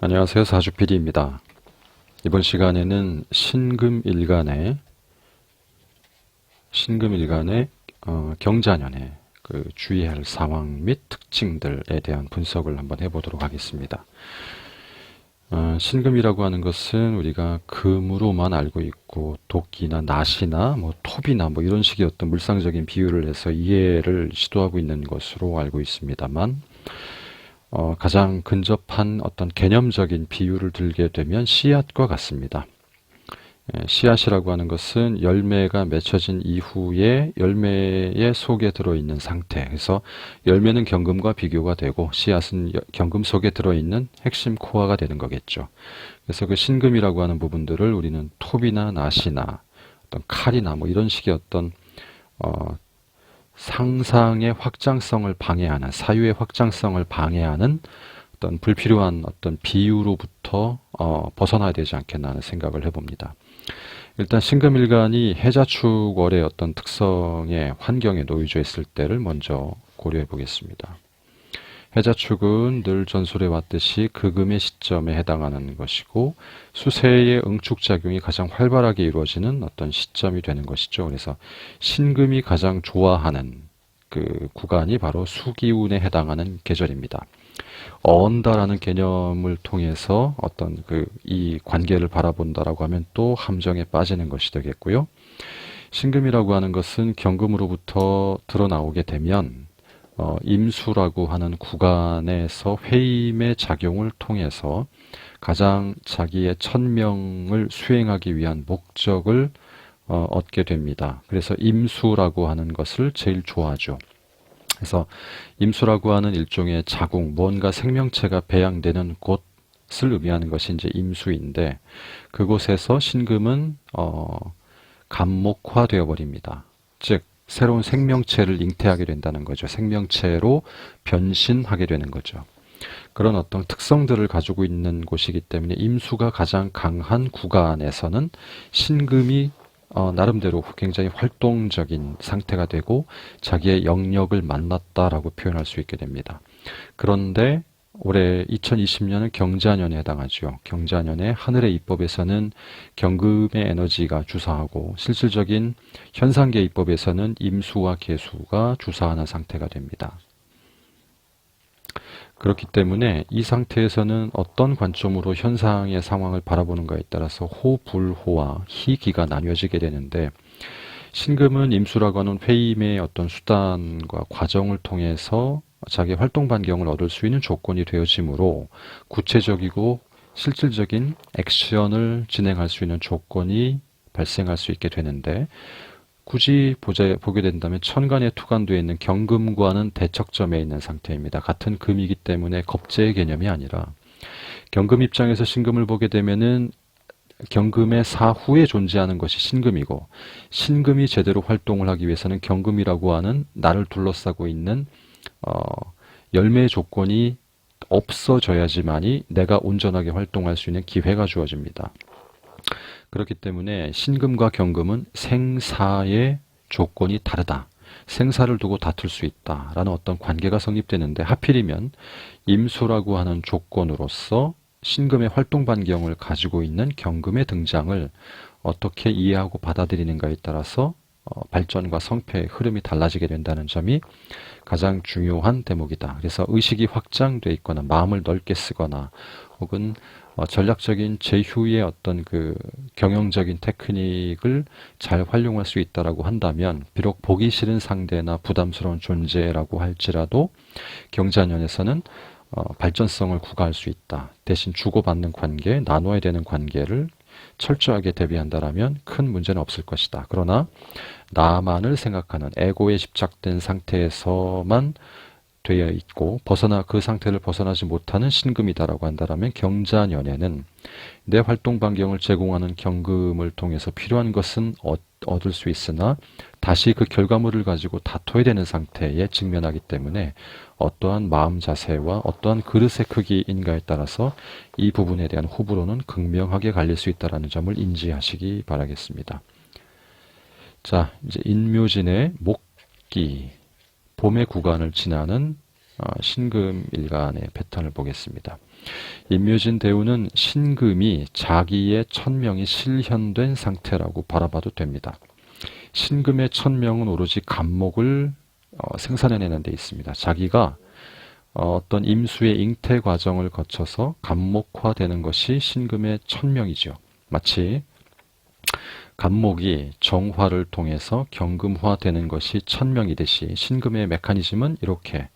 안녕하세요. 사주PD입니다. 이번 시간에는 신금일간의 경자년의 주의해야 할 상황 및 특징들에 대한 분석을 한번 해보도록 하겠습니다. 신금이라고 하는 것은 우리가 금으로만 알고 있고 도끼나 낫이나 톱이나 이런 식의 어떤 물상적인 비유를 해서 이해를 시도하고 있는 것으로 알고 있습니다만, 가장 근접한 어떤 개념적인 비유를 들게 되면 씨앗과 같습니다. 씨앗이라고 하는 것은 열매가 맺혀진 이후에 열매의 속에 들어있는 상태. 그래서 열매는 경금과 비교가 되고 씨앗은 경금 속에 들어있는 핵심 코어가 되는 거겠죠. 그래서 그 신금이라고 하는 부분들을 우리는 톱이나 낫이나 어떤 칼이나 이런 식의 어떤 상상의 확장성을 방해하는, 사유의 확장성을 방해하는 어떤 불필요한 어떤 비유로부터 벗어나야 되지 않겠나 하는 생각을 해봅니다. 일단 신금일간이 해자축월의 어떤 특성의 환경에 놓여져 있을 때를 먼저 고려해 보겠습니다. 해자축은 늘 전술해 왔듯이 극음의 시점에 해당하는 것이고 수세의 응축작용이 가장 활발하게 이루어지는 어떤 시점이 되는 것이죠. 그래서 신금이 가장 좋아하는 그 구간이 바로 수기운에 해당하는 계절입니다. 언다라는 개념을 통해서 어떤 이 관계를 바라본다라고 하면 또 함정에 빠지는 것이 되겠고요. 신금이라고 하는 것은 경금으로부터 드러나오게 되면 임수라고 하는 구간에서 회임의 작용을 통해서 가장 자기의 천명을 수행하기 위한 목적을 얻게 됩니다. 그래서 임수라고 하는 것을 제일 좋아하죠. 그래서 임수라고 하는 일종의 자궁, 뭔가 생명체가 배양되는 곳을 의미하는 것이 이제 임수인데, 그곳에서 신금은 감목화되어 버립니다. 즉 새로운 생명체를 잉태하게 된다는 거죠. 생명체로 변신하게 되는 거죠. 그런 어떤 특성들을 가지고 있는 곳이기 때문에 임수가 가장 강한 구간에서는 신금이 나름대로 굉장히 활동적인 상태가 되고 자기의 영역을 만났다라고 표현할 수 있게 됩니다. 그런데 올해 2020년은 경자년에 해당하죠. 경자년의 하늘의 입법에서는 경금의 에너지가 주사하고 실질적인 현상계 입법에서는 임수와 계수가 주사하는 상태가 됩니다. 그렇기 때문에 이 상태에서는 어떤 관점으로 현상의 상황을 바라보는가에 따라서 호불호와 희기가 나뉘어지게 되는데, 신금은 임수라고 하는 회임의 어떤 수단과 과정을 통해서 자기 활동 반경을 얻을 수 있는 조건이 되어지므로 구체적이고 실질적인 액션을 진행할 수 있는 조건이 발생할 수 있게 되는데, 굳이 보게 된다면 천간에 투관되어 있는 경금과는 대척점에 있는 상태입니다. 같은 금이기 때문에 겁재의 개념이 아니라, 경금 입장에서 신금을 보게 되면은 경금의 사후에 존재하는 것이 신금이고, 신금이 제대로 활동을 하기 위해서는 경금이라고 하는 나를 둘러싸고 있는 열매의 조건이 없어져야지만이 내가 온전하게 활동할 수 있는 기회가 주어집니다. 그렇기 때문에 신금과 경금은 생사의 조건이 다르다. 생사를 두고 다툴 수 있다라는 어떤 관계가 성립되는데, 하필이면 임수라고 하는 조건으로서 신금의 활동 반경을 가지고 있는 경금의 등장을 어떻게 이해하고 받아들이는가에 따라서 발전과 성패의 흐름이 달라지게 된다는 점이 가장 중요한 대목이다. 그래서 의식이 확장돼 있거나 마음을 넓게 쓰거나 혹은 전략적인 제휴의 어떤 경영적인 테크닉을 잘 활용할 수 있다라고 한다면, 비록 보기 싫은 상대나 부담스러운 존재라고 할지라도 경자년에서는 발전성을 구가할 수 있다. 대신 주고받는 관계, 나눠야 되는 관계를 철저하게 대비한다라면 큰 문제는 없을 것이다. 그러나 나만을 생각하는 에고에 집착된 상태에서만 되어 있고 그 상태를 벗어나지 못하는 신금이다라고 한다면, 경자년에는 내 활동 반경을 제공하는 경금을 통해서 필요한 것은 얻을 수 있으나 다시 그 결과물을 가지고 다퉈야 되는 상태에 직면하기 때문에 어떠한 마음 자세와 어떠한 그릇의 크기인가에 따라서 이 부분에 대한 호불호는 극명하게 갈릴 수 있다는 점을 인지하시기 바라겠습니다. 자, 이제 인묘진의 목기, 봄의 구간을 지나는 신금일간의 패턴을 보겠습니다. 임묘진 대우는 신금이 자기의 천명이 실현된 상태라고 바라봐도 됩니다. 신금의 천명은 오로지 간목을 생산해내는 데 있습니다. 자기가 어떤 임수의 잉태 과정을 거쳐서 간목화되는 것이 신금의 천명이죠. 마치 간목이 정화를 통해서 경금화되는 것이 천명이듯이 신금의 메커니즘은 이렇게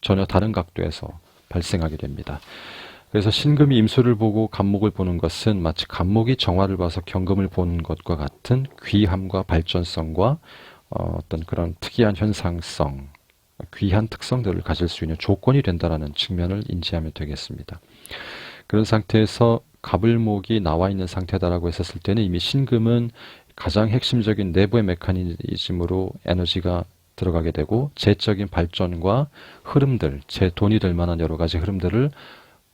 전혀 다른 각도에서 발생하게 됩니다. 그래서 신금이 임수를 보고 간목을 보는 것은 마치 간목이 정화를 봐서 경금을 보는 것과 같은 귀함과 발전성과 어떤 그런 특이한 현상성, 귀한 특성들을 가질 수 있는 조건이 된다는 측면을 인지하면 되겠습니다. 그런 상태에서 갑을목이 나와 있는 상태다라고 했었을 때는 이미 신금은 가장 핵심적인 내부의 메커니즘으로 에너지가 들어가게 되고 재적인 발전과 흐름들, 제 돈이 될 만한 여러 가지 흐름들을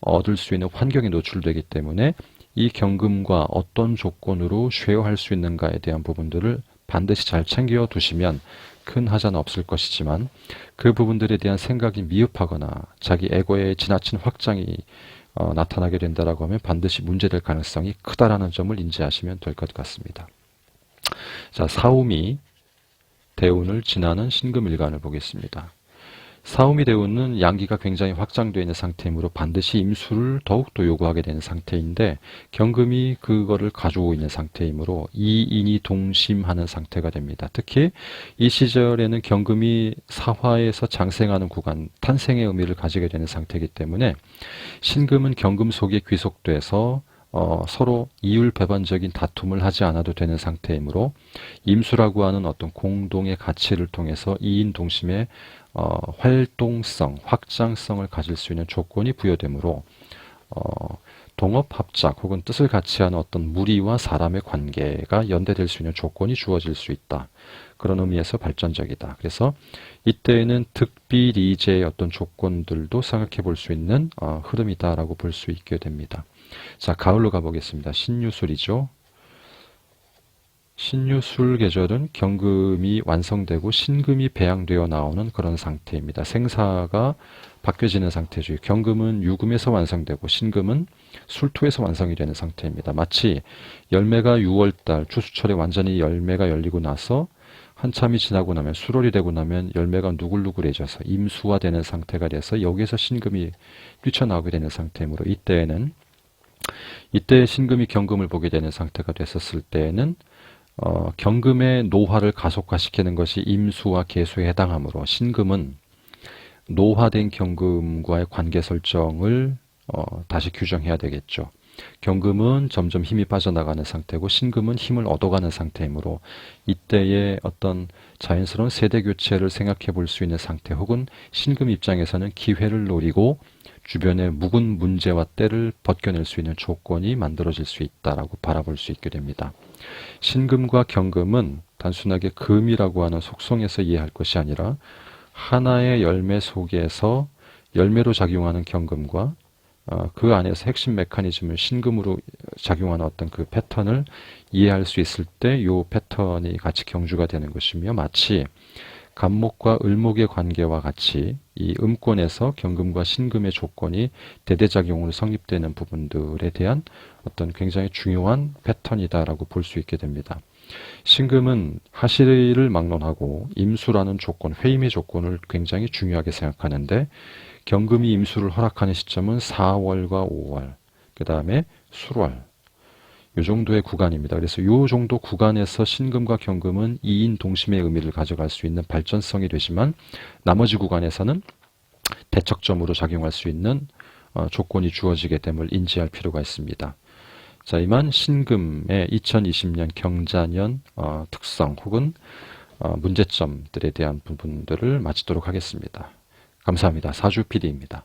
얻을 수 있는 환경에 노출되기 때문에 이 경금과 어떤 조건으로 쉐어할 수 있는가에 대한 부분들을 반드시 잘 챙겨 두시면 큰 하자는 없을 것이지만 그 부분들에 대한 생각이 미흡하거나 자기 에고의 지나친 확장이 나타나게 된다라고 하면 반드시 문제될 가능성이 크다라는 점을 인지하시면 될 것 같습니다. 자, 사오미 대운을 지나는 신금일간을 보겠습니다. 사오미 대운은 양기가 굉장히 확장되어 있는 상태이므로 반드시 임수를 더욱더 요구하게 되는 상태인데 경금이 그거를 가지고 있는 상태이므로 이인이 동심하는 상태가 됩니다. 특히 이 시절에는 경금이 사화에서 장생하는 구간, 탄생의 의미를 가지게 되는 상태이기 때문에 신금은 경금 속에 귀속돼서 서로 이율배반적인 다툼을 하지 않아도 되는 상태이므로 임수라고 하는 어떤 공동의 가치를 통해서 이인 동심의 활동성, 확장성을 가질 수 있는 조건이 부여되므로 동업합작 혹은 뜻을 같이 하는 어떤 무리와 사람의 관계가 연대될 수 있는 조건이 주어질 수 있다. 그런 의미에서 발전적이다. 그래서 이때에는 득비리제의 어떤 조건들도 생각해 볼 수 있는 흐름이다라고 볼 수 있게 됩니다. 자, 가을로 가보겠습니다. 신유술이죠. 신유술 계절은 경금이 완성되고 신금이 배양되어 나오는 그런 상태입니다. 생사가 바뀌어지는 상태죠. 경금은 유금에서 완성되고 신금은 술토에서 완성이 되는 상태입니다. 마치 열매가 6월달 추수철에 완전히 열매가 열리고 나서 한참이 지나고 나면 수월이 되고 나면 열매가 누글누글해져서 임수화되는 상태가 돼서 여기에서 신금이 뛰쳐나오게 되는 상태이므로 이때 신금이 경금을 보게 되는 상태가 됐었을 때에는 경금의 노화를 가속화시키는 것이 임수와 계수에 해당하므로 신금은 노화된 경금과의 관계 설정을 다시 규정해야 되겠죠. 경금은 점점 힘이 빠져나가는 상태고 신금은 힘을 얻어가는 상태이므로 이때의 어떤 자연스러운 세대 교체를 생각해 볼 수 있는 상태 혹은 신금 입장에서는 기회를 노리고 주변의 묵은 문제와 때를 벗겨낼 수 있는 조건이 만들어질 수 있다라고 바라볼 수 있게 됩니다. 신금과 경금은 단순하게 금이라고 하는 속성에서 이해할 것이 아니라 하나의 열매 속에서 열매로 작용하는 경금과 그 안에서 핵심 메커니즘을 신금으로 작용하는 어떤 그 패턴을 이해할 수 있을 때 이 패턴이 같이 경주가 되는 것이며 마치 간목과 을목의 관계와 같이 이 음권에서 경금과 신금의 조건이 대대작용으로 성립되는 부분들에 대한 어떤 굉장히 중요한 패턴이다라고 볼 수 있게 됩니다. 신금은 하시를 막론하고 임수라는 조건, 회임의 조건을 굉장히 중요하게 생각하는데 경금이 임수를 허락하는 시점은 4월과 5월, 그 다음에 술월, 이 정도의 구간입니다. 그래서 이 정도 구간에서 신금과 경금은 이인 동심의 의미를 가져갈 수 있는 발전성이 되지만 나머지 구간에서는 대척점으로 작용할 수 있는 조건이 주어지게 됨을 인지할 필요가 있습니다. 자, 이만 신금의 2020년 경자년 특성 혹은 문제점들에 대한 부분들을 마치도록 하겠습니다. 감사합니다. 사주 PD입니다.